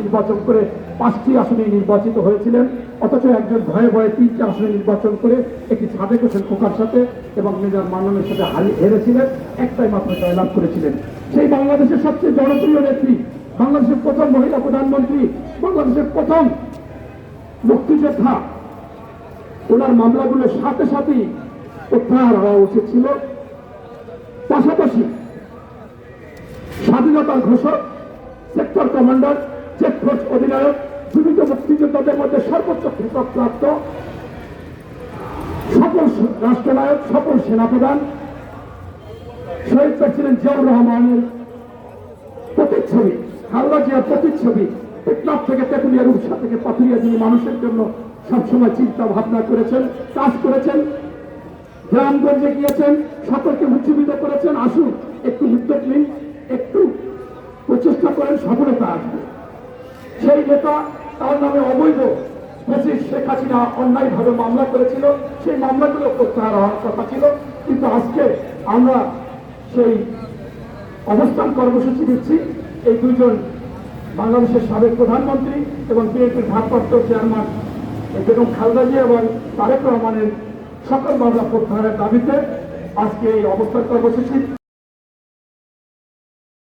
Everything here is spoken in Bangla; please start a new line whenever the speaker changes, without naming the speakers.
নির্বাচন করে 5টি আসনে নির্বাচিত হয়েছিলেন, অথচ একজন ভয়ে ভয়ে 3টি আসনে নির্বাচন করে একটি সাদেক হোসেন খোকার সাথে এবং মেজর মান্নানের সাথে হেরেছিলেন, একটাই মাত্র জয়লাভ করেছিলেন। সেই বাংলাদেশের সবচেয়ে জনপ্রিয় নেত্রী, বাংলাদেশের প্রথম মহিলা প্রধানমন্ত্রী, বাংলাদেশের প্রথম মুক্তিযোদ্ধা, ওনার মামলাগুলোর সাথে সাথেই প্রত্যাহার হওয়া উচিত ছিল। পাশাপাশি স্বাধীনতার ঘোষক, সেক্টর কমান্ডার, চেকফোর্স অধিনায়ক, জীবিত মুক্তিযোদ্ধাদের মধ্যে সর্বোচ্চ কৃতজ্ঞপ্রাপ্ত সফল রাষ্ট্রনায়ক, সফল সেনাপ্রধান, শহীদ প্রেসিডেন্ট জিয়াউর রহমানের প্রতিচ্ছবি, খালেদা জিয়ার প্রতিচ্ছবি, টেকনাফ থেকে তেঁতুলিয়া, রূপসা থেকে পাথুরিয়া, যিনি মানুষের জন্য সবসময় চিন্তা ভাবনা করেছেন, কাজ করেছেন, গ্রামগঞ্জে গিয়েছেন, সকলকে উজ্জীবিত করেছেন। আসুন একটু উদ্যোগ নিন, একটু প্রচেষ্টা করেন, সফলতা আসবে। সেই নেতা, তার নামে অবৈধ ফ্যাসিস্ট শেখ হাসিনা অন্যায়ভাবে মামলা করেছিল, সেই মামলাগুলো প্রত্যাহার হওয়ার কথা ছিল, কিন্তু আজকে আমরা সেই অবস্থান কর্মসূচি দিচ্ছি। এই দুইজন বাংলাদেশের সাবেক প্রধানমন্ত্রী এবং বিএনপির ভারপ্রাপ্ত চেয়ারম্যান বেগম খালেদা জিয়া এবং তারেক রহমানের সকল মামলা প্রত্যাহারের দাবিতে আজকে এই অবস্থান কর্মসূচি